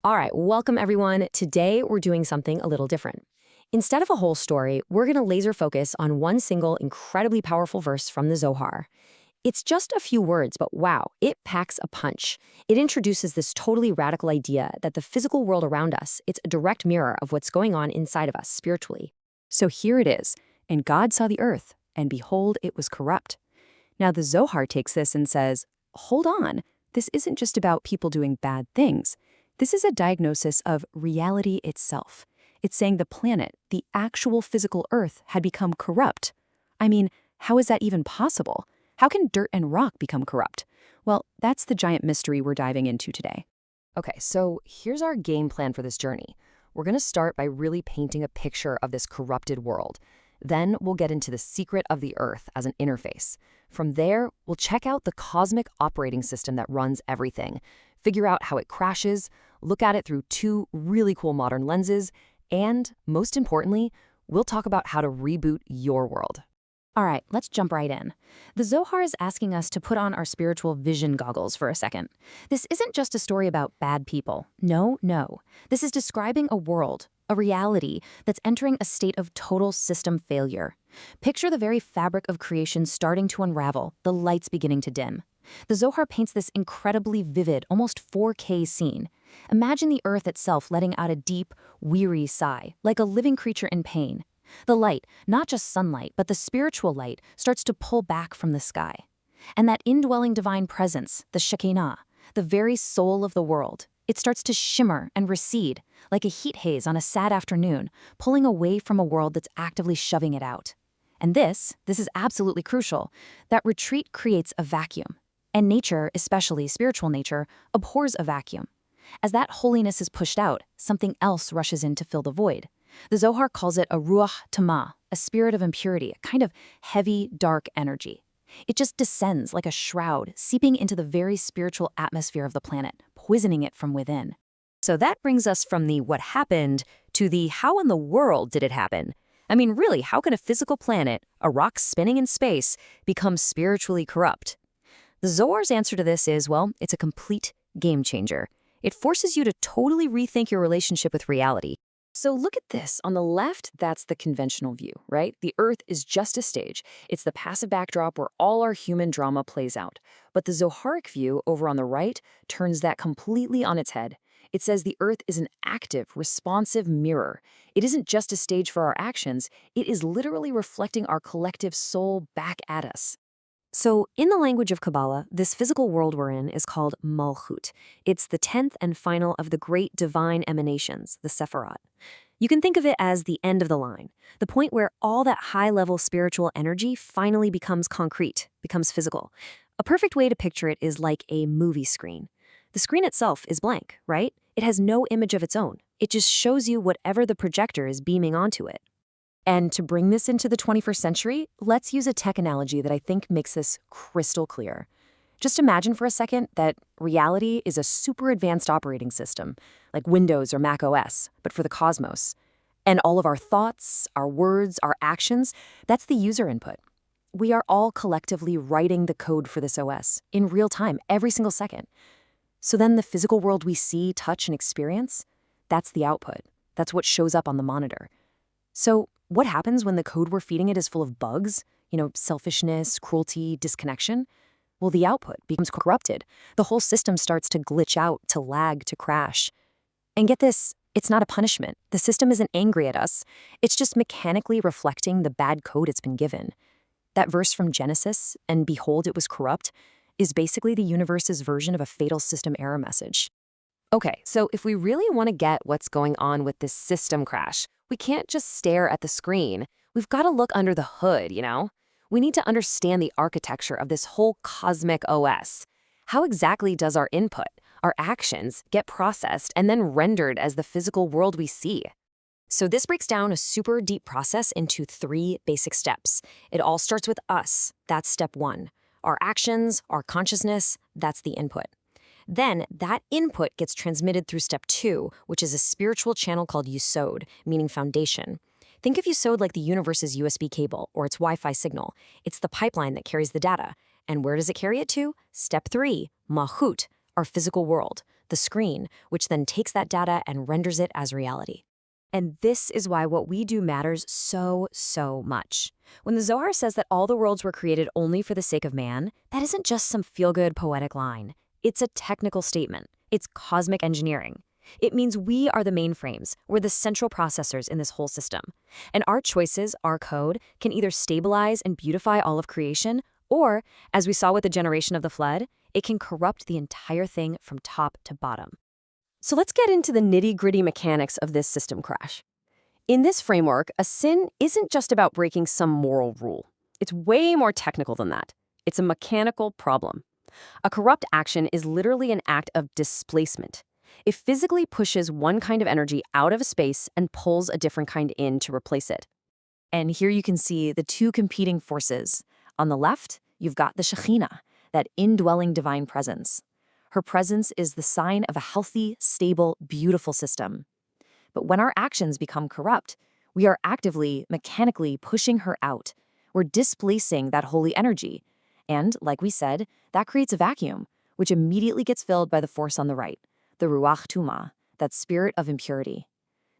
All right, welcome everyone. Today we're doing something a little different. Instead of a whole story, we're going to laser focus on one single incredibly powerful verse from the Zohar. It's just a few words, but wow, it packs a punch. It introduces this totally radical idea that the physical world around us, it's a direct mirror of what's going on inside of us spiritually. So here it is. And God saw the earth, and behold, it was corrupt. Now the Zohar takes this and says, hold on, this isn't just about people doing bad things. This is a diagnosis of reality itself. It's saying the planet, the actual physical earth, had become corrupt. I mean, how is that even possible? How can dirt and rock become corrupt? Well, that's the giant mystery we're diving into today. Okay, so here's our game plan for this journey. We're going to start by really painting a picture of this corrupted world. Then we'll get into the secret of the earth as an interface. From there, we'll check out the cosmic operating system that runs everything, figure out how it crashes, look at it through two really cool modern lenses, and, most importantly, we'll talk about how to reboot your world. All right, let's jump right in. The Zohar is asking us to put on our spiritual vision goggles for a second. This isn't just a story about bad people. No. This is describing a world, a reality that's entering a state of total system failure. Picture the very fabric of creation starting to unravel, the lights beginning to dim. The Zohar paints this incredibly vivid, almost 4K scene. Imagine the earth itself letting out a deep, weary sigh, like a living creature in pain. The light, not just sunlight, but the spiritual light, starts to pull back from the sky. And that indwelling divine presence, the Shekinah, the very soul of the world, it starts to shimmer and recede, like a heat haze on a sad afternoon, pulling away from a world that's actively shoving it out. And this is absolutely crucial. That retreat creates a vacuum. And nature, especially spiritual nature, abhors a vacuum. As that holiness is pushed out, something else rushes in to fill the void. The Zohar calls it a ruach tamah, a spirit of impurity, a kind of heavy, dark energy. It just descends like a shroud, seeping into the very spiritual atmosphere of the planet, poisoning it from within. So that brings us from the what happened to the how in the world did it happen? I mean, really, how can a physical planet, a rock spinning in space, become spiritually corrupt? The Zohar's answer to this is, well, it's a complete game changer. It forces you to totally rethink your relationship with reality. So look at this. On the left, that's the conventional view, right? The Earth is just a stage. It's the passive backdrop where all our human drama plays out. But the Zoharic view, over on the right, turns that completely on its head. It says the Earth is an active, responsive mirror. It isn't just a stage for our actions. It is literally reflecting our collective soul back at us. So, in the language of Kabbalah, this physical world we're in is called Malchut. It's the 10th and final of the great divine emanations, the Sephirot. You can think of it as the end of the line, the point where all that high-level spiritual energy finally becomes concrete, becomes physical. A perfect way to picture it is like a movie screen. The screen itself is blank, right? It has no image of its own. It just shows you whatever the projector is beaming onto it. And to bring this into the 21st century, let's use a tech analogy that I think makes this crystal clear. Just imagine for a second that reality is a super advanced operating system, like Windows or Mac OS, but for the cosmos. And all of our thoughts, our words, our actions, that's the user input. We are all collectively writing the code for this OS in real time, every single second. So then the physical world we see, touch, and experience, that's the output. That's what shows up on the monitor. So what happens when the code we're feeding it is full of bugs, selfishness, cruelty, disconnection? Well, the output becomes corrupted. The whole system starts to glitch out, to lag, to crash. And get this, it's not a punishment. The system isn't angry at us. It's just mechanically reflecting the bad code it's been given. That verse from Genesis, and behold, it was corrupt, is basically the universe's version of a fatal system error message. Okay, so if we really want to get what's going on with this system crash, we can't just stare at the screen. We've got to look under the hood, We need to understand the architecture of this whole cosmic OS. How exactly does our input, our actions, get processed and then rendered as the physical world we see? So this breaks down a super deep process into 3 basic steps. It all starts with us. That's step 1. Our actions, our consciousness, that's the input. Then that input gets transmitted through step 2, which is a spiritual channel called Yesod, meaning foundation. Think of Yesod like the universe's USB cable or its Wi-Fi signal. It's the pipeline that carries the data. And where does it carry it to? Step 3, Malchut, our physical world, the screen, which then takes that data and renders it as reality. And this is why what we do matters so much. When the Zohar says that all the worlds were created only for the sake of man, that isn't just some feel-good poetic line. It's a technical statement. It's cosmic engineering. It means we are the mainframes. We're the central processors in this whole system. And our choices, our code, can either stabilize and beautify all of creation, or, as we saw with the generation of the flood, it can corrupt the entire thing from top to bottom. So let's get into the nitty-gritty mechanics of this system crash. In this framework, a sin isn't just about breaking some moral rule. It's way more technical than that. It's a mechanical problem. A corrupt action is literally an act of displacement. It physically pushes one kind of energy out of a space and pulls a different kind in to replace it. And here you can see the two competing forces. On the left, you've got the Shekhinah, that indwelling divine presence. Her presence is the sign of a healthy, stable, beautiful system. But when our actions become corrupt, we are actively, mechanically pushing her out. We're displacing that holy energy. And, like we said, that creates a vacuum, which immediately gets filled by the force on the right, the Ruach Tumah, that spirit of impurity.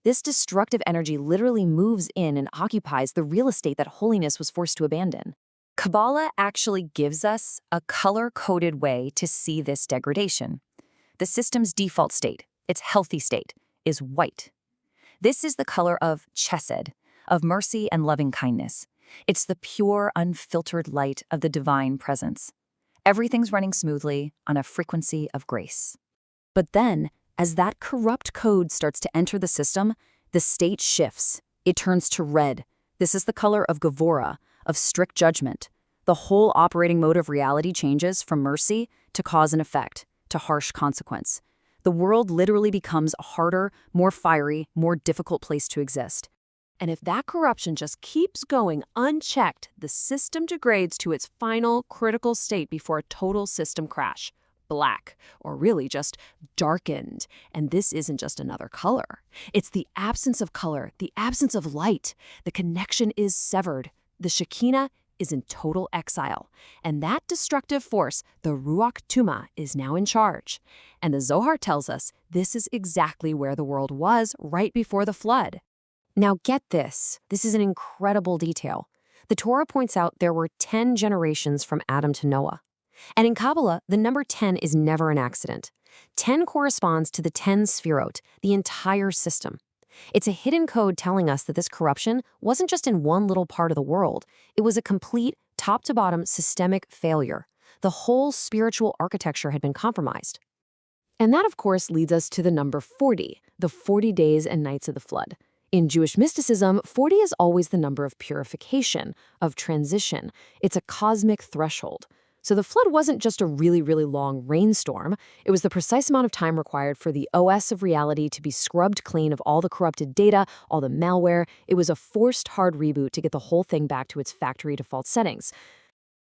This destructive energy literally moves in and occupies the real estate that holiness was forced to abandon. Kabbalah actually gives us a color-coded way to see this degradation. The system's default state, its healthy state, is white. This is the color of chesed, of mercy and loving kindness. It's the pure, unfiltered light of the divine presence. Everything's running smoothly on a frequency of grace. But then, as that corrupt code starts to enter the system, the state shifts. It turns to red. This is the color of Gevurah, of strict judgment. The whole operating mode of reality changes from mercy to cause and effect, to harsh consequence. The world literally becomes a harder, more fiery, more difficult place to exist. And if that corruption just keeps going unchecked, the system degrades to its final critical state before a total system crash. Black, or really just darkened. And this isn't just another color. It's the absence of color, the absence of light. The connection is severed. The Shekinah is in total exile. And that destructive force, the Ruach Tumah, is now in charge. And the Zohar tells us this is exactly where the world was right before the flood. Now get this. This is an incredible detail. The Torah points out there were 10 generations from Adam to Noah. And in Kabbalah, the number 10 is never an accident. 10 corresponds to the 10 Sfirot, the entire system. It's a hidden code telling us that this corruption wasn't just in one little part of the world. It was a complete, top-to-bottom, systemic failure. The whole spiritual architecture had been compromised. And that, of course, leads us to the number 40, the 40 days and nights of the flood. In Jewish mysticism, 40 is always the number of purification, of transition. It's a cosmic threshold. So the flood wasn't just a really long rainstorm. It was the precise amount of time required for the OS of reality to be scrubbed clean of all the corrupted data, all the malware. It was a forced hard reboot to get the whole thing back to its factory default settings.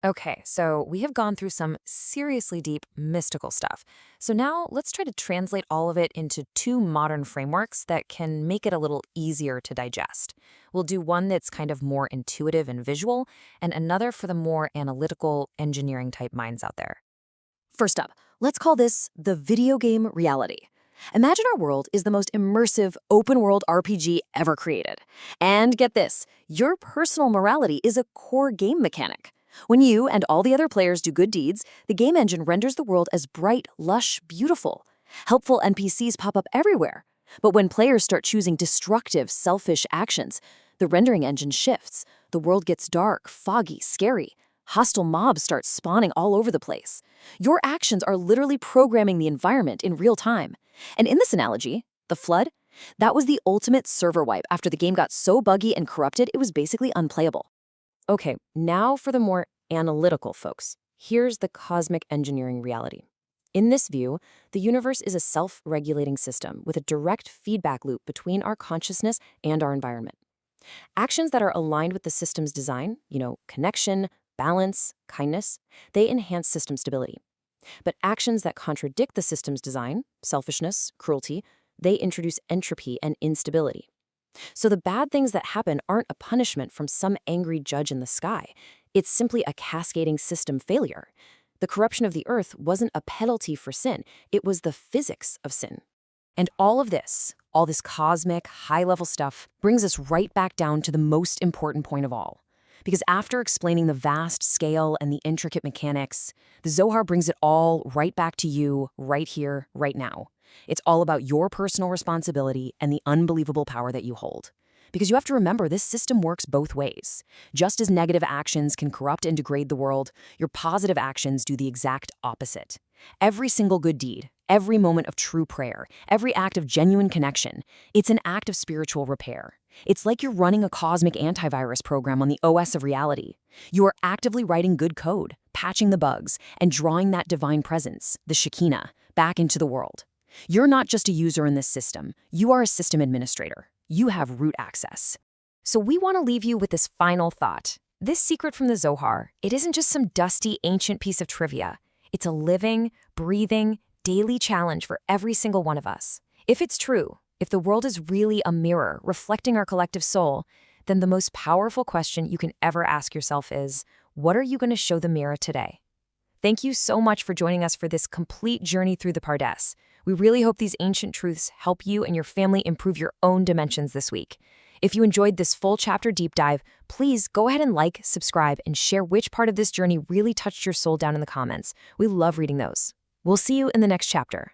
Okay, so we have gone through some seriously deep mystical stuff. So now let's try to translate all of it into two modern frameworks that can make it a little easier to digest. We'll do one that's kind of more intuitive and visual, and another for the more analytical, engineering type minds out there. First up, let's call this the video game reality. Imagine our world is the most immersive, open-world RPG ever created. And get this, your personal morality is a core game mechanic. When you and all the other players do good deeds, the game engine renders the world as bright, lush, beautiful. Helpful NPCs pop up everywhere. But when players start choosing destructive, selfish actions, the rendering engine shifts. The world gets dark, foggy, scary. Hostile mobs start spawning all over the place. Your actions are literally programming the environment in real time. And in this analogy, the flood, that was the ultimate server wipe after the game got so buggy and corrupted it was basically unplayable. Okay, now for the more analytical folks. Here's the cosmic engineering reality. In this view, the universe is a self-regulating system with a direct feedback loop between our consciousness and our environment. Actions that are aligned with the system's design, connection, balance, kindness, they enhance system stability. But actions that contradict the system's design, selfishness, cruelty, they introduce entropy and instability. So the bad things that happen aren't a punishment from some angry judge in the sky. It's simply a cascading system failure. The corruption of the earth wasn't a penalty for sin, it was the physics of sin. And all this cosmic, high-level stuff, brings us right back down to the most important point of all. Because after explaining the vast scale and the intricate mechanics, the Zohar brings it all right back to you, right here, right now. It's all about your personal responsibility and the unbelievable power that you hold. Because you have to remember, this system works both ways. Just as negative actions can corrupt and degrade the world, your positive actions do the exact opposite. Every single good deed, every moment of true prayer, every act of genuine connection, it's an act of spiritual repair. It's like you're running a cosmic antivirus program on the OS of reality. You are actively writing good code, patching the bugs, and drawing that divine presence, the Shekinah, back into the world. You're not just a user in this system, you are a system administrator. You have root access. So we want to leave you with this final thought. This secret from the Zohar, it isn't just some dusty, ancient piece of trivia. It's a living, breathing, daily challenge for every single one of us. If it's true, if the world is really a mirror reflecting our collective soul, then the most powerful question you can ever ask yourself is, what are you going to show the mirror today? Thank you so much for joining us for this complete journey through the Pardes. We really hope these ancient truths help you and your family improve your own dimensions this week. If you enjoyed this full chapter deep dive, please go ahead and like, subscribe, and share which part of this journey really touched your soul down in the comments. We love reading those. We'll see you in the next chapter.